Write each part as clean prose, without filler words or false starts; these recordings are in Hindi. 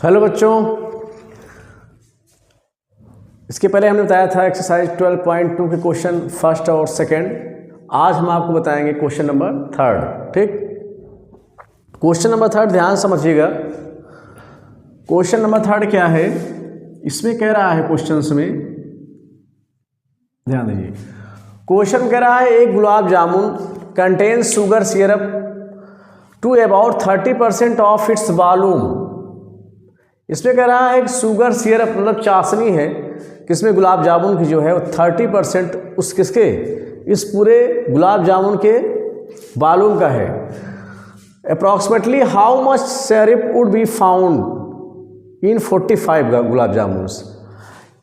हेलो बच्चों, इसके पहले हमने बताया था एक्सरसाइज 12.2 के क्वेश्चन फर्स्ट और सेकंड। आज हम आपको बताएंगे क्वेश्चन नंबर थर्ड। ठीक, क्वेश्चन नंबर थर्ड ध्यान समझिएगा। क्वेश्चन नंबर थर्ड क्या है, इसमें कह रहा है क्वेश्चंस में ध्यान दीजिए। क्वेश्चन कह रहा है एक gulab jamun contain sugar syrup to about 30% of its volume. इसमें कह रहा है कि शुगर सिरप मतलब चाशनी है किसमें गुलाब जामुन की जो है वो 30% उस किसके इस पूरे गुलाब जामुन के वॉल्यूम का है। Approximately how much syrup would be found in 45 gulab jamun.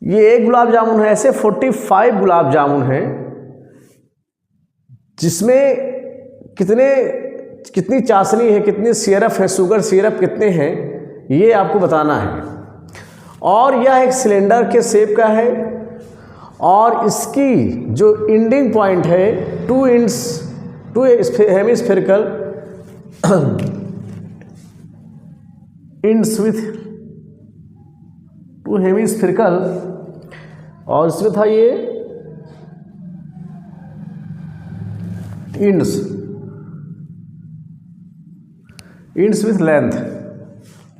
ये एक गुलाब जामुन है, ऐसे 45 गुलाब जामुन है जिसमें कितनी चाशनी है, कितनी सिरप है, शुगर सिरप कितने हैं, ये आपको बताना है। और यह एक सिलेंडर के शेप का है और इसकी जो एंडिंग पॉइंट है to hemispherical ends with to hemispherical, और इसमें था ये ends with length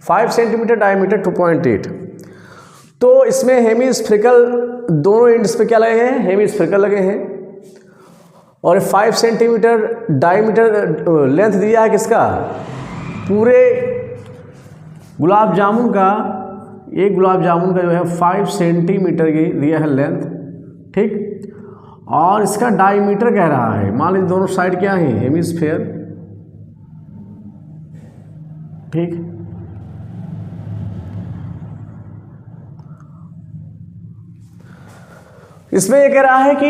5 centimetre, diameter 2.8। तो इसमें हेमिस्फेरिकल दोनों एंड्स पे क्या लगे हैं, हेमिस्फेरिकल लगे हैं, और 5 सेंटीमीटर डायमीटर लेंथ दिया है किसका, पूरे गुलाब जामुन का। एक गुलाब जामुन का जो है 5 सेंटीमीटर की दिया है लेंथ। ठीक, और इसका डायमीटर कह रहा है, मान लीजिए दोनों साइड क्या है, हेमिस्फेयर। ठीक, इसमें ये कह रहा है कि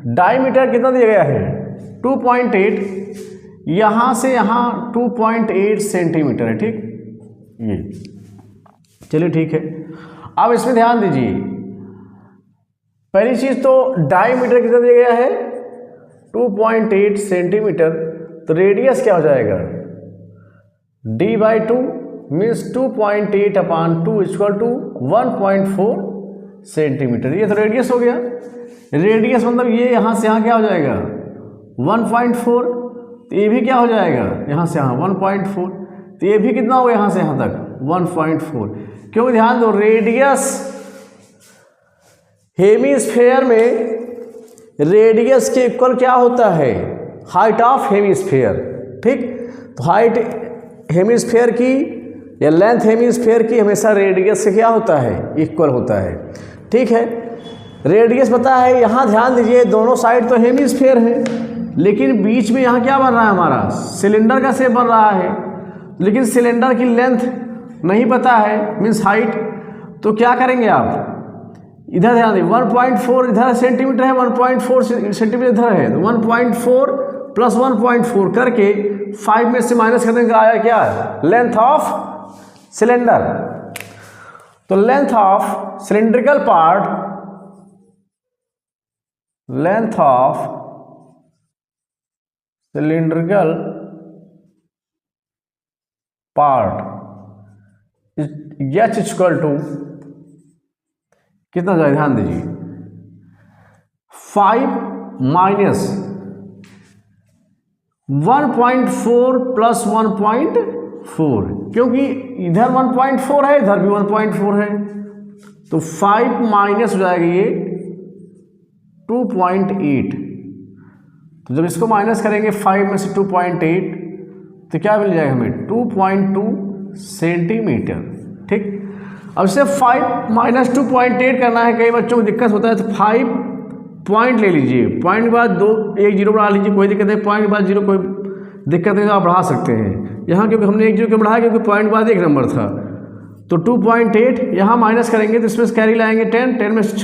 डायमीटर कितना दिया गया है 2.8, यहाँ से यहाँ 2.8 सेंटीमीटर है। ठीक, ये चलिए ठीक है। अब इसमें ध्यान दीजिए, पहली चीज तो डायमीटर कितना दिया गया है 2.8 सेंटीमीटर, तो रेडियस क्या हो जाएगा d/2 means 2.8 upon 2 equal to 1.4 centimetre. ये तो रेडियस हो गया। रेडियस मतलब ये यहाँ से यहाँ क्या हो जाएगा 1.4, तो ये भी क्या हो जाएगा यहाँ से यहाँ 1.4, तो ये भी कितना होगा यहाँ से यहाँ तक 1.4। क्योंकि ध्यान दो रेडियस हेमिस्फेयर में रेडियस के इक्वल क्या होता है, हाइट ऑफ हेमिस्फेयर। ठीक, तो हाइट हेमिस्फेयर की या लेंथ हेमिस्फेयर की हमेशा रेडियस से क्या होता है, इक्वल होता है। ठीक है, रेडियस पता है। यहाँ ध्यान दीजिए दोनों साइड तो हेमिस्फेयर है, लेकिन बीच में यहाँ क्या बन रहा है, हमारा सिलेंडर का शेप बन रहा है, लेकिन सिलेंडर की लेंथ नहीं पता है, मीन्स हाइट। तो क्या करेंगे आप, इधर ध्यान दीजिए 1.4 इधर सेंटीमीटर है, 1.4 सेंटीमीटर इधर है, तो 1.4 प्लस 1.4 करके 5 में से माइनस करने का आया क्या, लेंथ ऑफ सिलेंडर। तो length of cylindrical part, length of cylindrical part H equal to कितना जाए, ध्यान दीजिए 5 माइनस 1.4 प्लस 1.4, क्योंकि इधर 1.4 है, इधर भी 1.4 है, तो 5 माइनस हो जाएगा ये 2.8। तो जब इसको माइनस करेंगे 5 में से 2.8, तो क्या मिल जाएगा हमें 2.2 सेंटीमीटर। ठीक, अब इसे 5 माइनस 2.8 करना है, कई बच्चों को दिक्कत होता है, तो 5 पॉइंट ले लीजिए, पॉइंट के बाद 1 जीरो बढ़ा लीजिए, कोई दिक्कत नहीं, पॉइंट के बाद 0 कोई दिक्कत नहीं, तो आप बढ़ा सकते हैं। यहाँ क्योंकि हमने 1 जीरो क्यों बढ़ाया, क्योंकि पॉइंट के बाद 1 नंबर था, तो 2.8 यहाँ माइनस करेंगे तो इसमें से कैरी लाएंगे 10 में से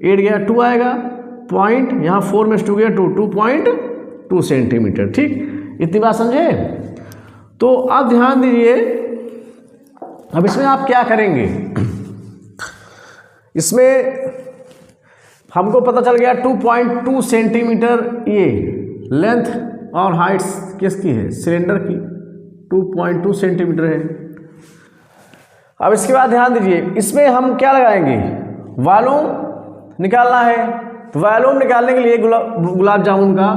8 गया 2 आएगा, पॉइंट यहाँ 4 में से 2 गया 2.2 सेंटीमीटर। ठीक, इतनी बात समझे। तो अब ध्यान दीजिए, अब इसमें आप क्या करेंगे, इसमें हमको पता चल गया 2.2 सेंटीमीटर ये लेंथ और हाइट किसकी है, सिलेंडर की 2.2 सेंटीमीटर है। अब इसके बाद ध्यान दीजिए, इसमें हम क्या लगाएंगे, वॉल्यूम निकालना है। तो वॉल्यूम निकालने के लिए गुलाब जामुन का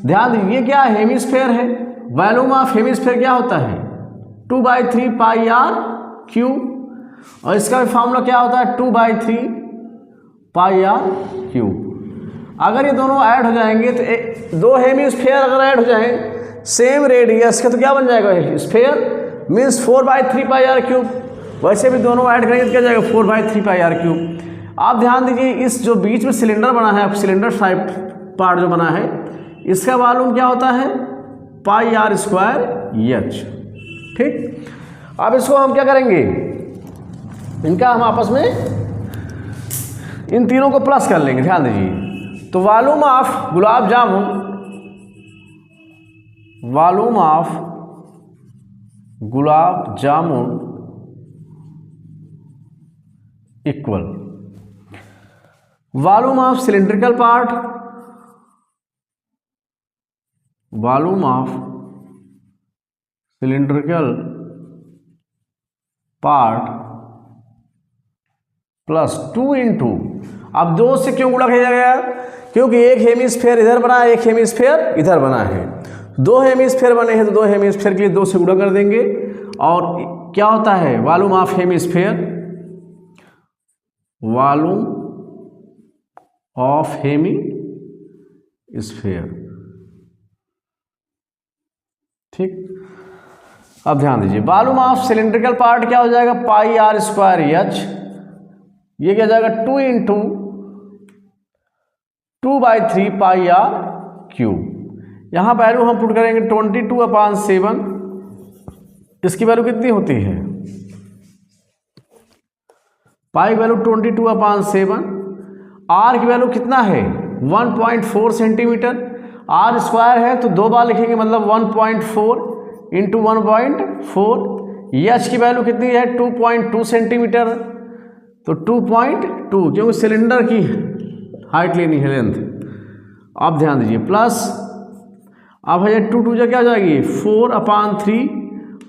ध्यान दीजिए, क्या हेमिस्फेयर है, वॉल्यूम ऑफ हेमिस्फेयर क्या होता है 2/3 पाई आर क्यू, और इसका भी फॉर्मूला क्या होता है 2/3 पाई आर क्यू। अगर ये दोनों ऐड हो जाएंगे तो दो हेमिस्फेयर अगर ऐड हो जाएं सेम रेडियस के तो क्या बन जाएगा sphere, means 4/3 pi r cube. वैसे भी दोनों ऐड करेंगे तो क्या जाएगा 4/3 पाई आर क्यूब। आप ध्यान दीजिए, इस जो बीच में सिलेंडर बना है, सिलेंडर टाइप पार्ट जो बना है, इसका वॉल्यूम क्या होता है पाई आर स्क्वायर एच। ठीक, अब इसको हम क्या करेंगे, इनका हम आपस में इन तीनों को प्लस कर लेंगे। ध्यान दीजिए, तो volume of gulab jamun, volume of gulab jamun equal volume of cylindrical part, volume of cylindrical part plus 2 into, अब 2 से क्यों गुणा किया गया, क्योंकि एक हेमिस्फेयर इधर बना है, एक हेमिस्फेयर इधर बना है, 2 हेमिस्फेयर बने हैं तो 2 हेमिस्फेयर के लिए 2 से गुणा कर देंगे। और क्या होता है volume of hemisphere, volume of hemisphere. ठीक, अब ध्यान दीजिए, वॉल्यूम ऑफ सिलिंड्रिकल पार्ट क्या हो जाएगा पाई आर स्क्वायर एच, ये क्या जाएगा 2 इंटू 2/3 पाई आर क्यूब। यहाँ वैल्यू हम पुट करेंगे 22/7, इसकी वैल्यू कितनी होती है पाई वैल्यू 22/7, आर की वैल्यू कितना है 1.4 सेंटीमीटर, आर स्क्वायर है तो 2 बार लिखेंगे मतलब 1.4 इंटू 1.4, एच की वैल्यू कितनी है 2.2 सेंटीमीटर, तो 2.2 क्योंकि सिलेंडर की हाइट लेनी है लेंथ। अब ध्यान दीजिए प्लस, अब है 2 क्या हो जाएगी 4/3,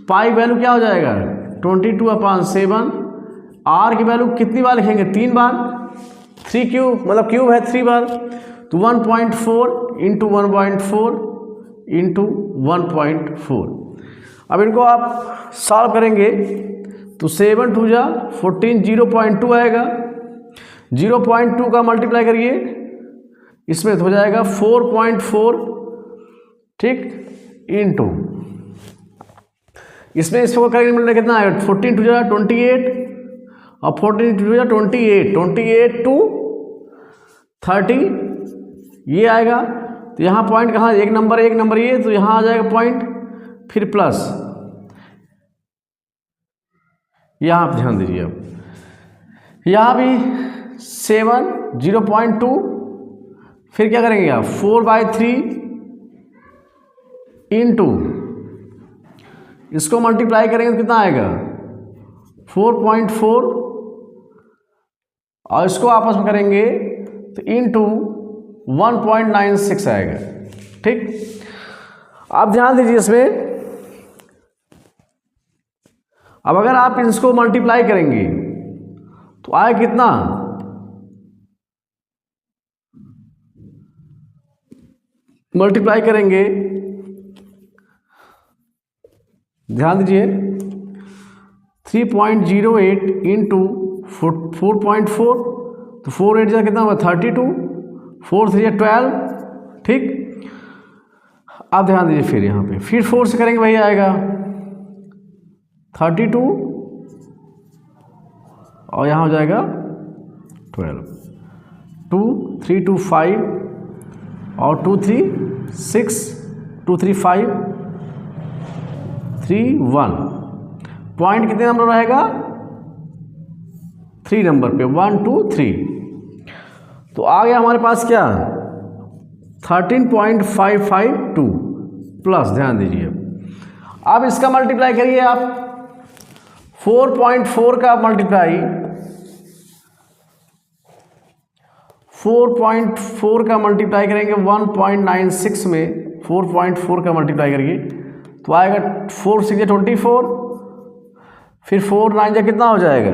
पाई वैल्यू क्या हो जाएगा 22/7, आर की वैल्यू कितनी बार लिखेंगे 3 बार, 3 क्यूब मतलब क्यूब है 3 बार, तो 1.4 इंटू 1.4 इंटू 1.4। अब इनको आप सॉल्व करेंगे तो 7 2 जा 14, 0.2 आएगा, 0.2 का मल्टीप्लाई करिए इसमें तो हो जाएगा 4.4, ठीक, इंटू इसमें इसको करेंगे मिलने कितना आएगा 14 2 जा 28 और 14 2 जा 28, 28 टू 30 ये आएगा। तो यहाँ पॉइंट कहाँ, एक नंबर ये, तो यहाँ आ जाएगा पॉइंट, फिर प्लस, यहाँ आप ध्यान दीजिए, अब यहाँ भी 7 0.2, फिर क्या करेंगे आप 4/3 इंटू इसको मल्टीप्लाई करेंगे तो कितना आएगा 4.4 और इसको आपस में करेंगे तो इंटू 1.96 आएगा। ठीक, आप ध्यान दीजिए इसमें, अब अगर आप इसको मल्टीप्लाई करेंगे तो आए कितना, मल्टीप्लाई करेंगे, ध्यान दीजिए 3.08 इंटू 4.4, तो 4 8 कितना होगा 32, 4 3 12, ठीक। अब ध्यान दीजिए फिर यहाँ पे फिर 4 से करेंगे वही आएगा 32 और यहाँ हो जाएगा 12, 2 3 2 5 और 2 3 6, 2 3 5 3 1, पॉइंट कितने नंबर रहेगा 3 नंबर पे 1 2 3, तो आ गया हमारे पास क्या 13.552 प्लस, ध्यान दीजिए अब इसका मल्टीप्लाई करिए आप 4.4 का मल्टीप्लाई 4.4 का मल्टीप्लाई करेंगे 1.96 में, 4.4 का मल्टीप्लाई करिए तो आएगा 4 6 24, फिर 4 9 जा कितना हो जाएगा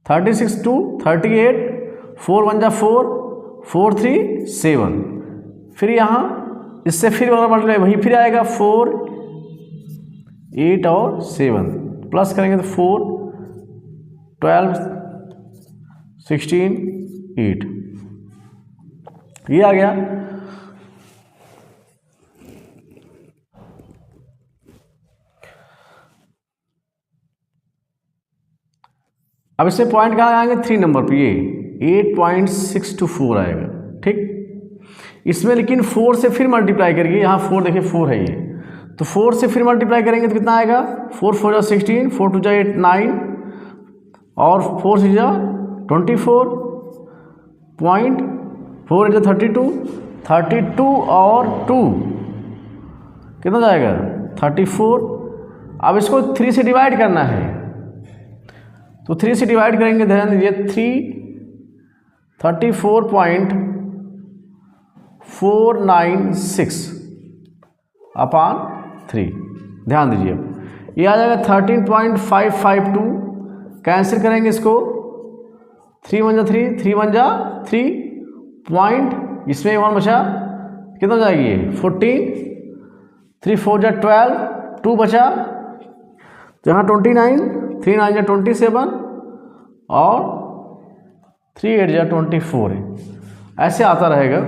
36 2 38, 4 1 जा 4, 4 3 7, फिर यहाँ इससे फिर वाला मल्टीप्लाई वहीं फिर आएगा 4 8 और 7, प्लस करेंगे तो 4 12 16 8, ये आ गया। अब इससे पॉइंट कहाँ आएंगे 3 नंबर पे, ये 8.624 आएगा। ठीक, इसमें लेकिन 4 से फिर मल्टीप्लाई करिए, यहाँ 4 देखिए 4 है ये, तो 4 से फिर मल्टीप्लाई करेंगे तो कितना आएगा 4 4 जा 16, 4 2 जा 8 9 और 4 6 जा 24, पॉइंट 4 जा 32, 32 और 2 कितना जाएगा 34। अब इसको 3 से डिवाइड करना है, तो 3 से डिवाइड करेंगे, ध्यान दीजिए 34.496 अपान 3, ध्यान दीजिए ये आ जाएगा 13.552, कैंसिल करेंगे इसको, 3 1 जा 3, 3 1 जा 3 पॉइंट, इसमें 1 बचा, कितना जाएगी 14, 3 4 जा 12, 2 बचा, तो यहाँ 29, 3 9 जा 27 और 3 8 जा 24 है, ऐसे आता रहेगा।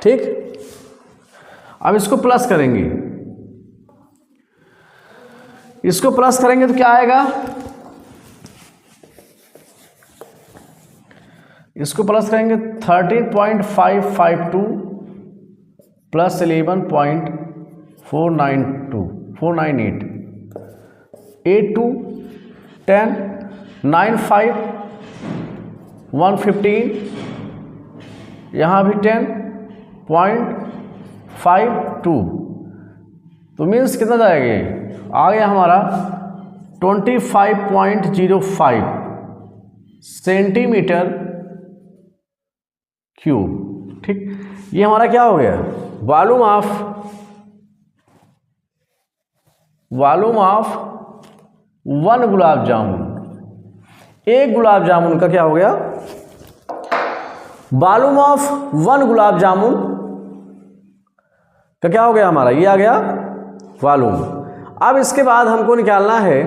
ठीक, अब इसको प्लस करेंगे, इसको प्लस करेंगे तो क्या आएगा, इसको प्लस करेंगे 13.552 प्लस 11.498, 8 2 10 9 5 115, यहाँ भी 10.52, तो मीन्स कितना जाएगा, आ गया हमारा 25.05 सेंटीमीटर क्यूब। ठीक, ये हमारा क्या हो गया, वॉल्यूम ऑफ 1 गुलाब जामुन, एक गुलाब जामुन का क्या हो गया, वॉल्यूम ऑफ 1 गुलाब जामुन का क्या हो गया हमारा, ये आ गया वॉल्यूम। अब इसके बाद हमको निकालना है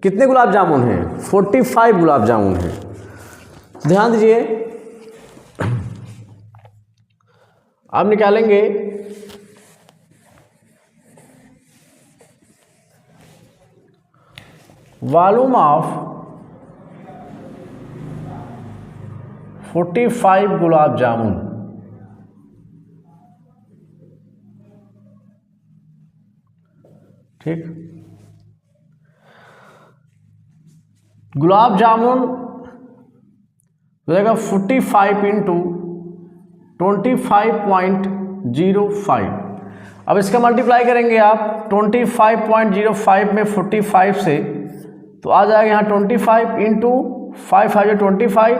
कितने गुलाब जामुन हैं, 45 गुलाब जामुन हैं। ध्यान दीजिए, अब निकालेंगे वॉल्यूम ऑफ 45 गुलाब जामुन। ठीक, गुलाब जामुन हो जाएगा 45 इंटू 25.05। अब इसका मल्टीप्लाई करेंगे आप 25.05 में 45 से, तो आ जाएगा यहाँ 25 इंटू 5 5 25,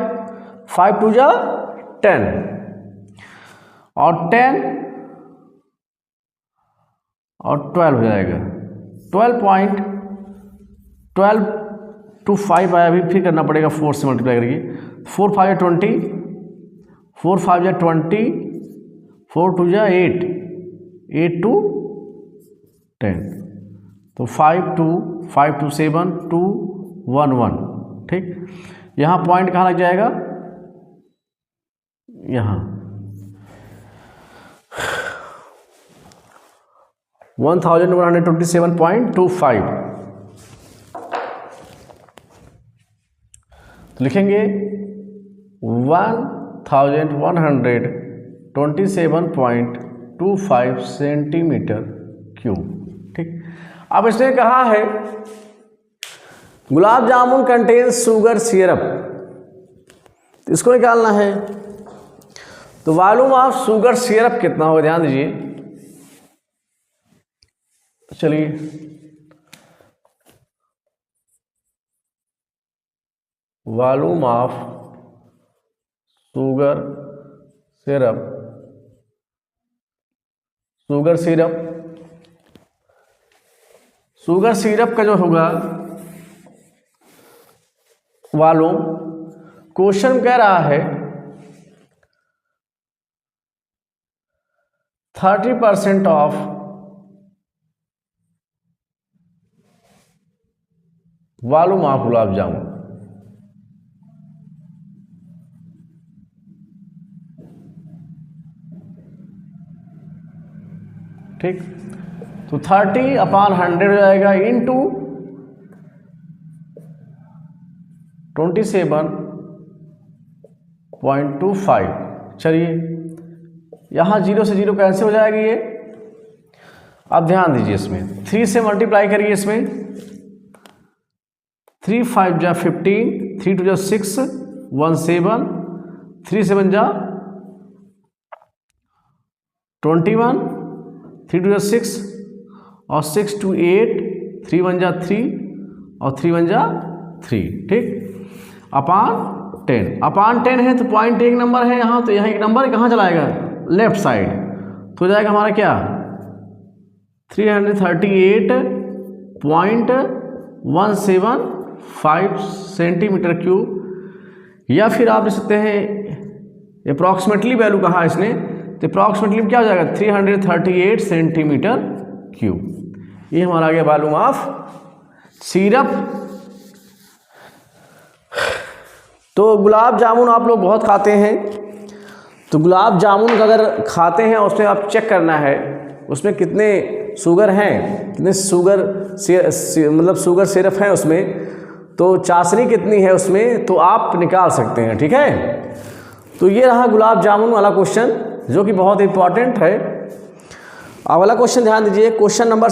5 2 जा 10 और 10 और 12 हो जाएगा 12 टू 5 आया, अभी फिर करना पड़ेगा 4 से मल्टीप्लाई करेंगे, 4 5 जा 20, 4 5 जा 20, 4 2 जा 8, 8 2 10, तो 5 2 7 2 1 1। ठीक, यहाँ पॉइंट कहाँ लग जाएगा, यहाँ 1127.25, तो लिखेंगे 1127.25 सेंटीमीटर क्यूब। ठीक, अब इसने कहा है gulab jamun contains sugar syrup, इसको निकालना है, तो वॉल्यूम ऑफ शुगर सिरप कितना होगा, ध्यान दीजिए। चलिए volume of sugar syrup sugar syrup का जो होगा वॉल्यूम, क्वेश्चन कह रहा है 30% of volume of gulab jamun. ठीक, तो 30/100 हो जाएगा इंटू 27.25। चलिए यहाँ 0 से 0 कैसे हो जाएगी ये, आप ध्यान दीजिए इसमें 3 से मल्टीप्लाई करिए, इसमें 3 5 जा 15, 3 2 जा 6, 1 7, 3 7 जा 21, 3 2 जा 6 और 6 2 8, 3 1 जा 3 और 3 1 जा 3। ठीक, अपान 10 है तो पॉइंट एक नंबर है यहाँ, तो यहाँ एक नंबर कहाँ चलाएगा, लेफ्ट साइड, तो हो जाएगा हमारा क्या 338.175 सेंटीमीटर क्यूब। या फिर आप लिख सकते हैं अप्रॉक्सीमेटली वैल्यू कहा इसने, तो अप्रॉक्सीमेटली क्या हो जाएगा 338 सेंटीमीटर क्यूब। ये हमारा आ गया वॉल्यूम ऑफ सिरप। तो गुलाब जामुन आप लोग बहुत खाते हैं, तो गुलाब जामुन का अगर खाते हैं उसमें आप चेक करना है उसमें कितने शुगर हैं, कितने शुगर मतलब शुगर सिरप है उसमें, तो चाशनी कितनी है उसमें, तो आप निकाल सकते हैं। ठीक है, तो ये रहा गुलाब जामुन वाला क्वेश्चन जो कि बहुत इंपॉर्टेंट है। अगला क्वेश्चन ध्यान दीजिए, क्वेश्चन नंबर